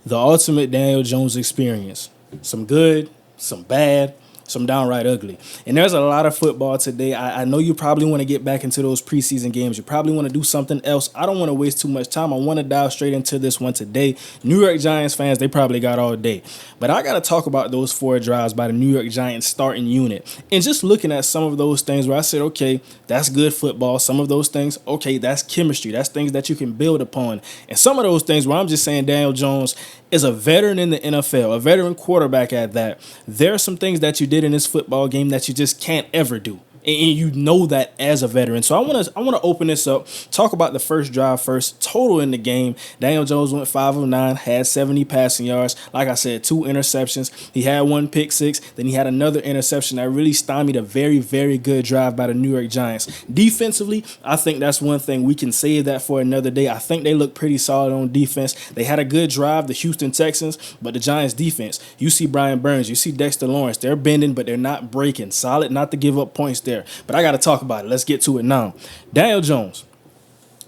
The ultimate Daniel Jones experience. Some good, some bad, some downright ugly. And there's a lot of football today. I know you probably want to get back into those preseason games. You probably want to do something else. I don't want to waste too much time. I want to dive straight into this one today. New York Giants fans, they probably got all day. But I got to talk about those 4 drives by the New York Giants starting unit. And just looking at some of those things where I said, okay, that's good football. Some of those things, okay, that's chemistry. That's things that you can build upon. And some of those things where I'm just saying Daniel Jones is a veteran in the NFL, a veteran quarterback at that. There are some things that you did in this football game that you just can't ever do. And you know that as a veteran. So I want to open this up, talk about the first drive first. Total in the game, Daniel Jones went 5 of 9, had 70 passing yards. Like I said, 2 interceptions. He had 1 pick six. Then he had another interception that really stymied a very, very good drive by the New York Giants. Defensively, I think that's one thing. We can save that for another day. I think they look pretty solid on defense. They had a good drive, the Houston Texans, but the Giants defense, you see Brian Burns, you see Dexter Lawrence. They're bending, but they're not breaking. Solid not to give up points there. But I got to talk about it. Let's get to it now. Daniel Jones.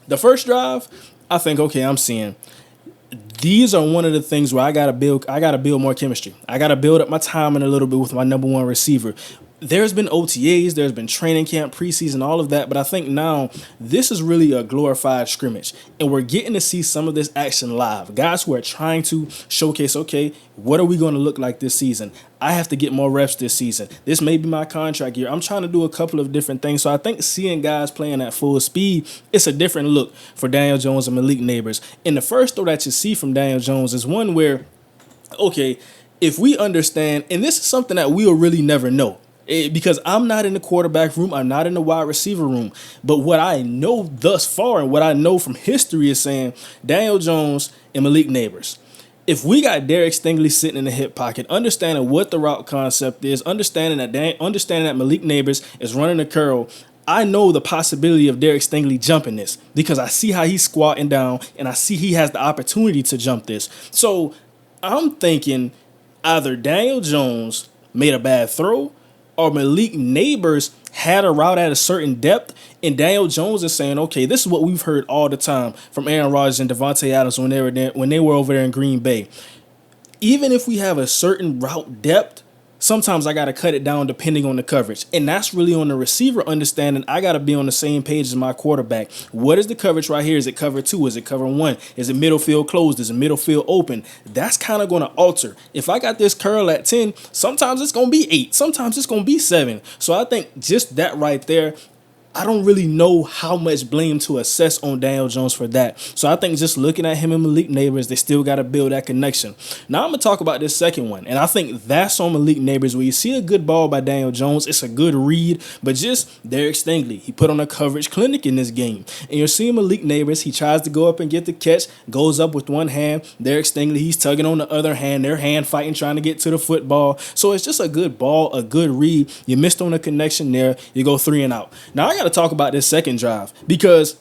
The first drive, I think, okay, I'm seeing these are one of the things where I gotta build more chemistry. I gotta build up my timing a little bit with my number one receiver. There's been OTAs, there's been training camp, preseason, all of that, but I think now this is really a glorified scrimmage, and we're getting to see some of this action live. Guys who are trying to showcase, okay, what are we going to look like this season? I have to get more reps this season. This may be my contract year. I'm trying to do a couple of different things, so I think seeing guys playing at full speed, it's a different look for Daniel Jones and Malik Neighbors. And the first throw that you see from Daniel Jones is one where, okay, if we understand, and this is something that we'll really never know, because I'm not in the quarterback room, I'm not in the wide receiver room. But what I know thus far and what I know from history is saying Daniel Jones and Malik Neighbors. If we got Derek Stingley sitting in the hip pocket, understanding what the route concept is, understanding that Malik Neighbors is running a curl, I know the possibility of Derek Stingley jumping this because I see how he's squatting down and I see he has the opportunity to jump this. So I'm thinking either Daniel Jones made a bad throw or Malik Neighbors had a route at a certain depth, and Daniel Jones is saying, okay, this is what we've heard all the time from Aaron Rodgers and Devontae Adams when they were over there in Green Bay. Even if we have a certain route depth, sometimes I got to cut it down depending on the coverage. And that's really on the receiver understanding I got to be on the same page as my quarterback. What is the coverage right here? Is it cover 2? Is it cover 1? Is it middle field closed? Is it middle field open? That's kind of going to alter. If I got this curl at 10, sometimes it's going to be 8. Sometimes it's going to be 7. So I think just that right there, I don't really know how much blame to assess on Daniel Jones for that. So I think just looking at him and Malik Neighbors, they still got to build that connection. Now I'm going to talk about this second one, and I think that's on Malik Neighbors where you see a good ball by Daniel Jones. It's a good read, but just Derek Stingley, he put on a coverage clinic in this game. And you're seeing Malik Neighbors, he tries to go up and get the catch, goes up with one hand. Derek Stingley, he's tugging on the other hand. They're hand fighting, trying to get to the football. So it's just a good ball, a good read. You missed on the connection there. You go 3 and out. Now I got to talk about this second drive because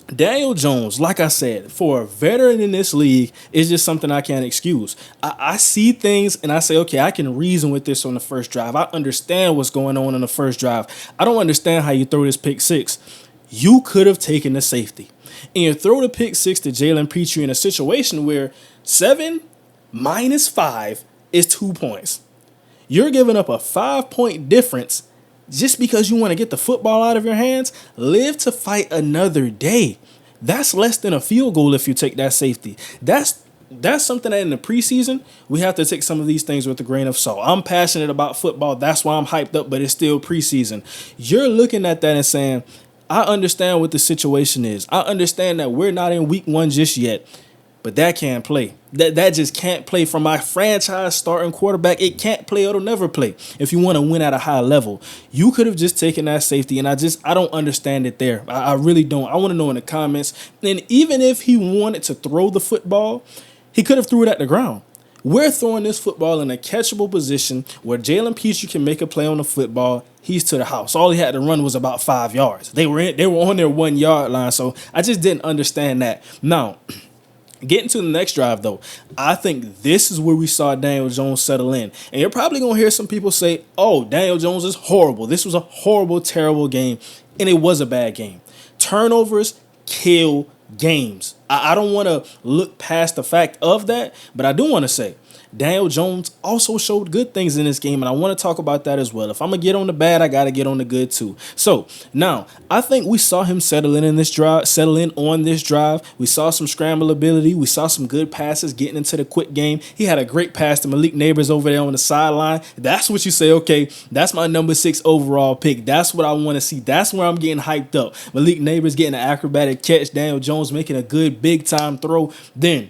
Daniel Jones, like I said, for a veteran in this league, is just something I can't excuse. I see things and I say, okay, I can reason with this on the first drive. I understand what's going on the first drive. I don't understand how you throw this pick 6. You could have taken the safety and you throw the pick 6 to Jalen Petrie in a situation where 7 minus 5 is 2 points. You're giving up a 5-point difference just because you want to get the football out of your hands. Live to fight another day. That's less than a field goal if you take that safety. That's something that in the preseason, we have to take some of these things with a grain of salt. I'm passionate about football. That's why I'm hyped up, but it's still preseason. You're looking at that and saying, I understand what the situation is. I understand that we're not in week 1 just yet, but that can't play. That just can't play from my franchise starting quarterback. It can't play. It'll never play. If you want to win at a high level, you could have just taken that safety. And I don't understand it there. I really don't. I want to know in the comments. And even if he wanted to throw the football, he could have threw it at the ground. We're throwing this football in a catchable position where Jalen Petrie can make a play on the football. He's to the house. All he had to run was about 5 yards. They were on their 1 yard line. So I just didn't understand that. Now, getting to the next drive, though, I think this is where we saw Daniel Jones settle in. And you're probably going to hear some people say, oh, Daniel Jones is horrible. This was a horrible, terrible game. And it was a bad game. Turnovers kill games. I don't want to look past the fact of that, but I do want to say Daniel Jones also showed good things in this game, and I want to talk about that as well. If I'm going to get on the bad, I got to get on the good too. So now I think we saw him settle in on this drive. We saw some scramble ability. We saw some good passes getting into the quick game. He had a great pass to Malik Neighbors over there on the sideline. That's what you say, okay, that's my number 6 overall pick. That's what I want to see. That's where I'm getting hyped up. Malik Neighbors getting an acrobatic catch. Daniel Jones making a good big time throw. Then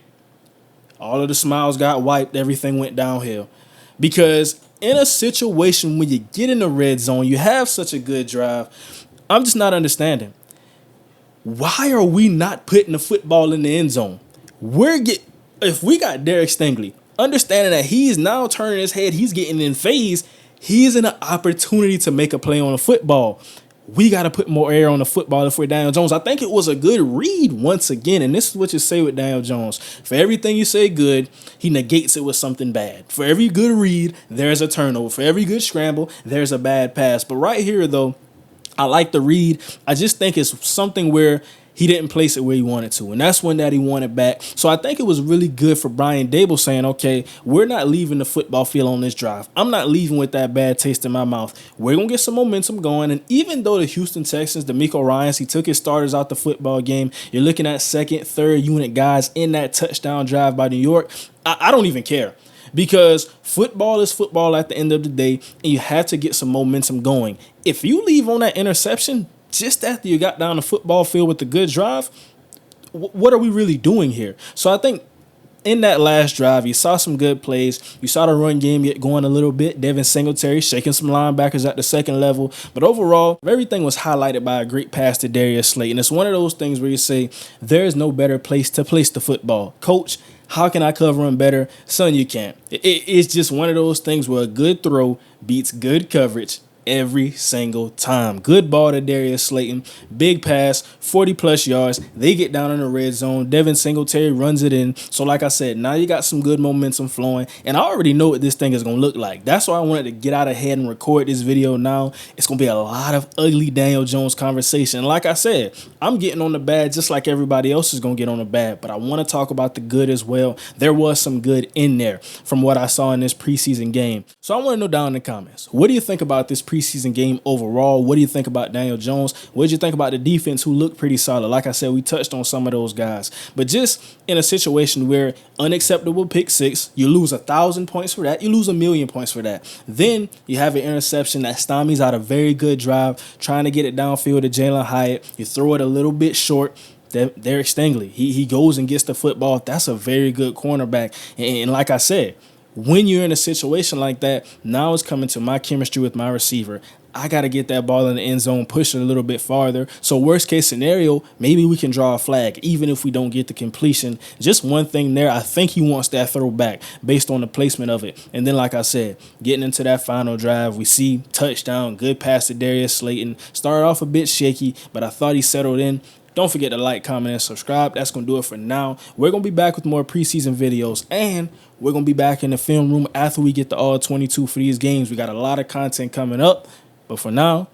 all of the smiles got wiped. Everything went downhill. Because in a situation when you get in the red zone, you have such a good drive. I'm just not understanding. Why are we not putting the football in the end zone? If we got Derek Stingley, understanding that he's now turning his head, he's getting in phase, he's in an opportunity to make a play on the football. We got to put more air on the football if we're Daniel Jones. I think it was a good read once again, and this is what you say with Daniel Jones. For everything you say good, he negates it with something bad. For every good read, there's a turnover. For every good scramble, there's a bad pass. But right here, though, I like the read. I just think it's something where he didn't place it where he wanted to, and that's one that he wanted back. So I think it was really good for Brian Dable saying, okay, we're not leaving the football field on this drive. I'm not leaving with that bad taste in my mouth. We're going to get some momentum going, and even though the Houston Texans, DeMeco Ryans, he took his starters out the football game, you're looking at second, third unit guys in that touchdown drive by New York. I don't even care. Because football is football at the end of the day, and you have to get some momentum going. If you leave on that interception just after you got down the football field with a good drive, what are we really doing here? So I think in that last drive, you saw some good plays. You saw the run game get going a little bit. Devin Singletary shaking some linebackers at the second level. But overall, everything was highlighted by a great pass to Darius Slayton. It's one of those things where you say, there's no better place to place the football. Coach, how can I cover him better? Son, you can't. It's just one of those things where a good throw beats good coverage every single time. Good ball to Darius Slayton. Big pass, 40-plus yards. They get down in the red zone. Devin Singletary runs it in. So like I said, now you got some good momentum flowing. And I already know what this thing is going to look like. That's why I wanted to get out ahead and record this video now. It's going to be a lot of ugly Daniel Jones conversation. And like I said, I'm getting on the bad just like everybody else is going to get on the bad. But I want to talk about the good as well. There was some good in there from what I saw in this preseason game. So I want to know down in the comments, what do you think about this preseason game overall? What do you think about Daniel Jones? What did you think about the defense, who looked pretty solid? Like I said, we touched on some of those guys. But just in a situation where unacceptable pick 6, you lose 1,000 points for that. You lose 1,000,000 points for that. Then you have an interception that stymies out a very good drive, trying to get it downfield to Jalen Hyatt. You throw it a little bit short. Derek Stingley, he goes and gets the football. That's a very good cornerback. And like I said, when you're in a situation like that, now it's coming to my chemistry with my receiver. I got to get that ball in the end zone, push it a little bit farther. So worst case scenario, maybe we can draw a flag, even if we don't get the completion. Just one thing there, I think he wants that throw back based on the placement of it. And then, like I said, getting into that final drive, we see touchdown, good pass to Darius Slayton. Started off a bit shaky, but I thought he settled in. Don't forget to like, comment, and subscribe. That's going to do it for now. We're going to be back with more preseason videos, and we're going to be back in the film room after we get the all 22 for these games. We got a lot of content coming up, but for now,